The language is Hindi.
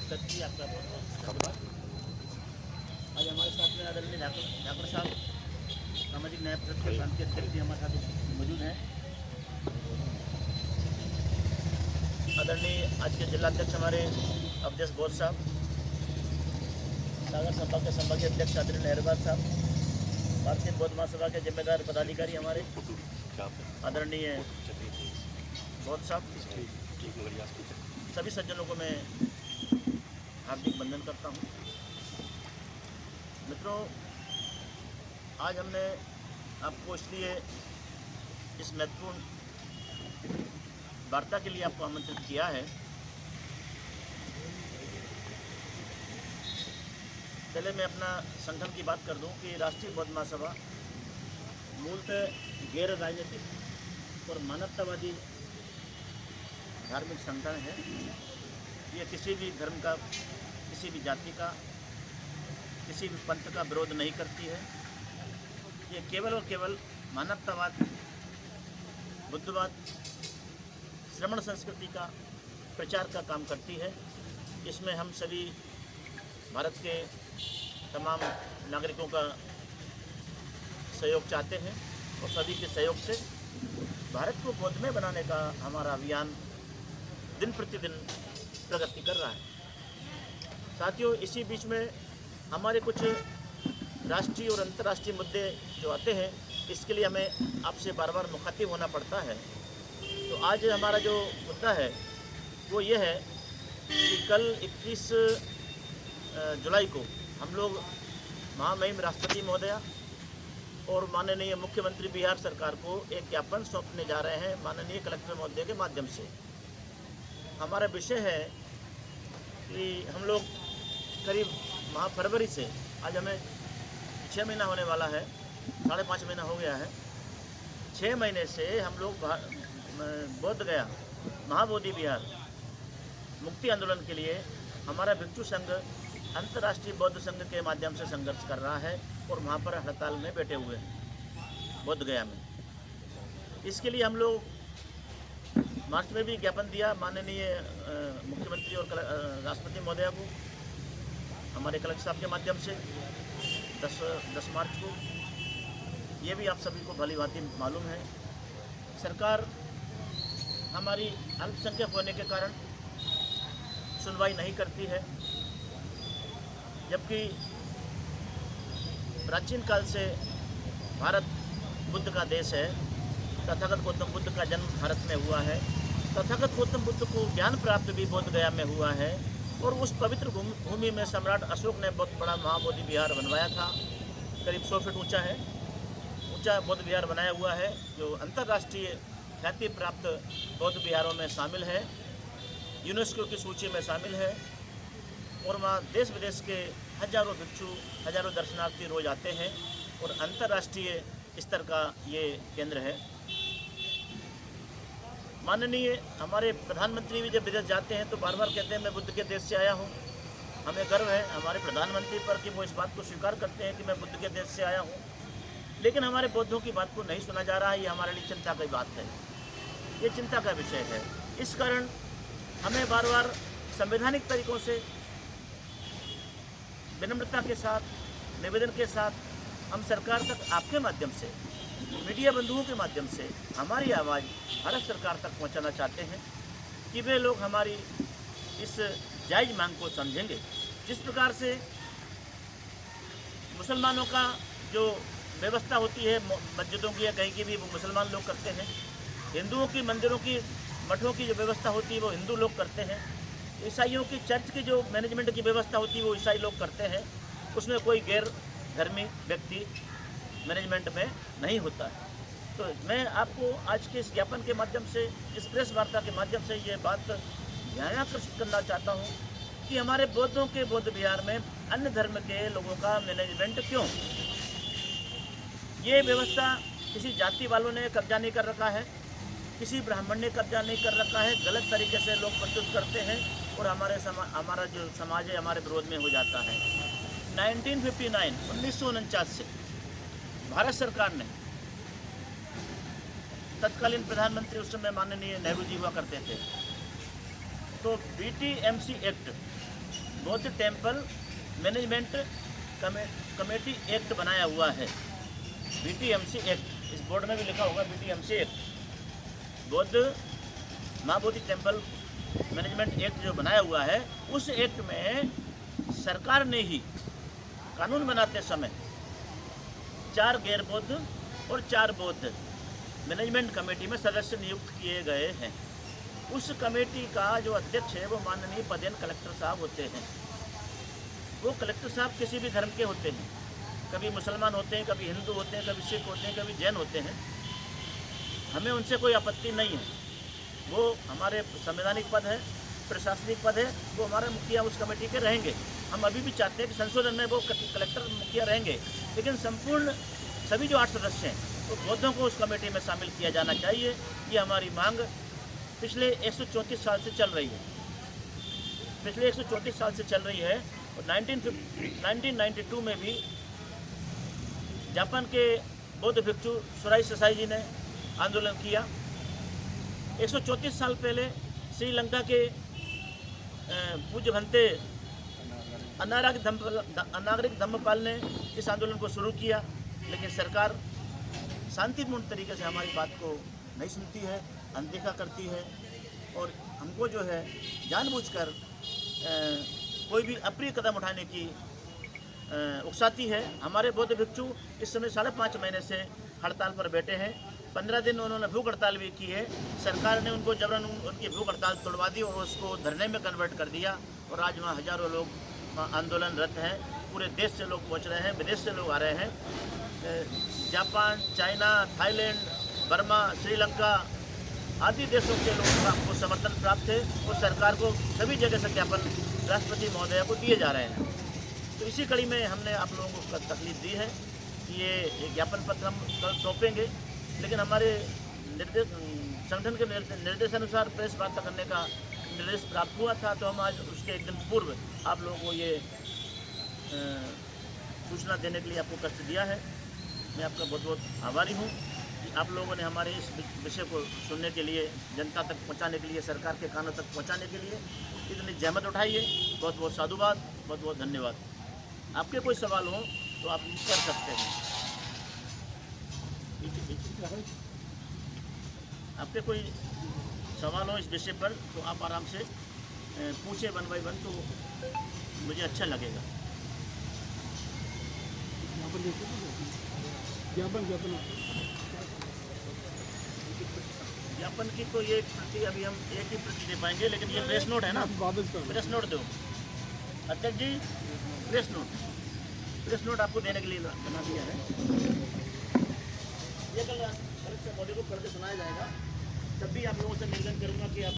अध्यक्ष जी, आपका बहुत बहुत धन्यवाद। आज हमारे साथ में आदरणीय ठाकुर साहब, सामाजिक न्याय परिषद के प्रांतीय अध्यक्ष जी हमारे साथ मौजूद हैं। आदरणीय आज के जिलाध्यक्ष हमारे अवधेश बोस साहब, सागर सभा के संभागीय अध्यक्ष आदरणीय नेहरबाज साहब, भारतीय बौद्ध महासभा के जिम्मेदार पदाधिकारी हमारे आदरणीय बौद्ध साहब, सभी सज्जनों को मैं हार्दिक वंदन करता हूँ। मित्रों, आज हमने आपको इसलिए इस महत्वपूर्ण वार्ता के लिए आपको आमंत्रित किया है। पहले मैं अपना संगठन की बात कर दूं कि राष्ट्रीय बौद्ध महासभा मूलतः गैर राजनीतिक और मानवतावादी धार्मिक संगठन है। ये किसी भी धर्म का, किसी भी जाति का, किसी भी पंथ का विरोध नहीं करती है। ये केवल और केवल मानवतावाद, बुद्धवाद, श्रमण संस्कृति का प्रचार का काम करती है। इसमें हम सभी भारत के तमाम नागरिकों का सहयोग चाहते हैं और सभी के सहयोग से भारत को बौद्धमय बनाने का हमारा अभियान दिन प्रतिदिन प्रगति कर रहा है। साथियों, इसी बीच में हमारे कुछ राष्ट्रीय और अंतर्राष्ट्रीय मुद्दे जो आते हैं, इसके लिए हमें आपसे बार बार मुखातिब होना पड़ता है। तो आज हमारा जो मुद्दा है वो ये है कि कल 21 जुलाई को हम लोग महामहिम राष्ट्रपति महोदया और माननीय मुख्यमंत्री बिहार सरकार को एक ज्ञापन सौंपने जा रहे हैं माननीय कलेक्टर महोदय के माध्यम से। हमारा विषय है कि हम लोग करीब माह फरवरी से आज हमें 6 महीना होने वाला है, 5.5 महीना हो गया है। 6 महीने से हम लोग बोध गया महाबोधि विहार मुक्ति आंदोलन के लिए हमारा भिक्षु संघ अंतर्राष्ट्रीय बौद्ध संघ के माध्यम से संघर्ष कर रहा है और वहाँ पर हड़ताल में बैठे हुए हैं बोध गया में। इसके लिए हम लोग मार्च में भी ज्ञापन दिया माननीय मुख्यमंत्री और राष्ट्रपति महोदया को, हमारे कलेक्टर साहब के माध्यम से 10 मार्च को। ये भी आप सभी को भली भांति मालूम है। सरकार हमारी अल्पसंख्यक होने के कारण सुनवाई नहीं करती है, जबकि प्राचीन काल से भारत बुद्ध का देश है। तथागत गौतम बुद्ध का जन्म भारत में हुआ है। तथागत गौतम बुद्ध को ज्ञान प्राप्त भी बोध गया में हुआ है और उस पवित्र भूमि में सम्राट अशोक ने बहुत बड़ा महाबोधि विहार बनवाया था। करीब 100 फीट ऊंचा है, ऊंचा बौद्ध विहार बनाया हुआ है, जो अंतर्राष्ट्रीय ख्याति प्राप्त बौद्ध विहारों में शामिल है, यूनेस्को की सूची में शामिल है। और वहाँ देश विदेश के हजारों भिक्षु, हजारों दर्शनार्थी रोज आते हैं और अंतर्राष्ट्रीय स्तर का ये केंद्र है। माननीय हमारे प्रधानमंत्री भी जब विदेश जाते हैं तो बार बार कहते हैं मैं बुद्ध के देश से आया हूँ। हमें गर्व है हमारे प्रधानमंत्री पर कि वो इस बात को स्वीकार करते हैं कि मैं बुद्ध के देश से आया हूँ। लेकिन हमारे बौद्धों की बात को नहीं सुना जा रहा है। ये हमारे लिए चिंता की बात है, ये चिंता का विषय है। इस कारण हमें बार बार संवैधानिक तरीक़ों से विनम्रता के साथ, निवेदन के साथ हम सरकार तक आपके माध्यम से, मीडिया बंधुओं के माध्यम से हमारी आवाज़ भारत सरकार तक पहुंचाना चाहते हैं कि वे लोग हमारी इस जायज़ मांग को समझेंगे। जिस प्रकार से मुसलमानों का जो व्यवस्था होती है मस्जिदों की या कहीं की भी, वो मुसलमान लोग करते हैं। हिंदुओं की मंदिरों की, मठों की जो व्यवस्था होती है वो हिंदू लोग करते हैं। ईसाइयों की चर्च की जो मैनेजमेंट की व्यवस्था होती है वो ईसाई लोग करते हैं। उसमें कोई गैर धर्मी व्यक्ति मैनेजमेंट में नहीं होता है। तो मैं आपको आज के इस ज्ञापन के माध्यम से, इस प्रेस वार्ता के माध्यम से ये बात ध्यानाकर्षित करना चाहता हूँ कि हमारे बौद्धों के बौद्ध विहार में अन्य धर्म के लोगों का मैनेजमेंट क्यों? ये व्यवस्था किसी जाति वालों ने कब्जा नहीं कर रखा है, किसी ब्राह्मण ने कब्जा नहीं कर रखा है। गलत तरीके से लोग प्रस्तुत करते हैं और हमारा जो समाज है हमारे विरोध में हो जाता है। 1949 से भारत सरकार ने, तत्कालीन प्रधानमंत्री उस समय माननीय नेहरू जी हुआ करते थे, तो BTMC एक्ट बौद्ध टेम्पल मैनेजमेंट कमेटी एक्ट बनाया हुआ है, BTMC एक्ट। इस बोर्ड में भी लिखा होगा BTMC एक्ट। बौद्ध माँ बोधि टेम्पल मैनेजमेंट एक्ट जो बनाया हुआ है, उस एक्ट में सरकार ने ही कानून बनाते समय 4 गैर बौद्ध और 4 बौद्ध मैनेजमेंट कमेटी में सदस्य नियुक्त किए गए हैं। उस कमेटी का जो अध्यक्ष है वो माननीय पदेन कलेक्टर साहब होते हैं। वो कलेक्टर साहब किसी भी धर्म के होते हैं, कभी मुसलमान होते हैं, कभी हिंदू होते हैं, कभी सिख होते हैं, कभी जैन होते हैं। हमें उनसे कोई आपत्ति नहीं है। वो हमारे संवैधानिक पद है, प्रशासनिक पद है, वो हमारे मुखिया उस कमेटी के रहेंगे। हम अभी भी चाहते हैं कि संशोधन में वो कलेक्टर मुखिया रहेंगे, लेकिन संपूर्ण सभी जो 8 सदस्य हैं तो बौद्धों को उस कमेटी में शामिल किया जाना चाहिए। ये हमारी मांग पिछले 134 साल से चल रही है। पिछले 134 साल से चल रही है। और 1992 में भी जापान के बौद्ध भिक्षु सुराई ससाई जी ने आंदोलन किया। 134 साल पहले श्रीलंका के पूज्य भंते अनागरिक धम्मपाल ने इस आंदोलन को शुरू किया, लेकिन सरकार शांतिपूर्ण तरीके से हमारी बात को नहीं सुनती है, अनदेखा करती है और हमको जो है जानबूझकर कोई भी अप्रिय कदम उठाने की उकसाती है। हमारे बौद्ध भिक्षु इस समय 5.5 महीने से हड़ताल पर बैठे हैं। 15 दिन उन्होंने भूख हड़ताल भी की है। सरकार ने उनको जबरन उनकी भूख हड़ताल तोड़वा दी और उसको धरने में कन्वर्ट कर दिया और आज वहाँ हजारों लोग आंदोलनरत हैं। पूरे देश से लोग पहुँच रहे हैं, विदेश से लोग आ रहे हैं। Japan, China, Thailand, Burma, Sri Lanka आदि देशों के लोगों को समर्थन प्राप्त है और सरकार को सभी जगह से ज्ञापन राष्ट्रपति महोदया को दिए जा रहे हैं। तो इसी कड़ी में हमने आप लोगों को तकलीफ दी है कि ये ज्ञापन पत्र हम कल सौंपेंगे, लेकिन हमारे संगठन के निर्देशानुसार प्रेस वार्ता करने का निर्देश प्राप्त हुआ था, तो हम आज उसके एक दिन पूर्व आप लोगों को ये सूचना देने के लिए आपको कष्ट दिया है। मैं आपका बहुत बहुत आभारी हूँ कि आप लोगों ने हमारे इस विषय को सुनने के लिए, जनता तक पहुँचाने के लिए, सरकार के कानों तक पहुँचाने के लिए इतनी जहमत उठाई है। बहुत बहुत साधुवाद, बहुत बहुत धन्यवाद। आपके कोई सवाल हो तो आप कर सकते हैं। आपके कोई सवाल हो इस विषय पर तो आप आराम से पूछे 1 बाय 1, तो मुझे अच्छा लगेगा। ज्ञापन की तो ये प्रति अभी हम एक ही प्रति दे पाएंगे, लेकिन ये प्रेस नोट है ना, प्रेस नोट दो अध्यक्ष जी। प्रेस नोट आपको देने के लिए बना दिया है। ये कल कलेक्टर बॉडी को पढ़ के सुनाया जाएगा, तब भी आप लोगों से निवेदन करूँगा कि आप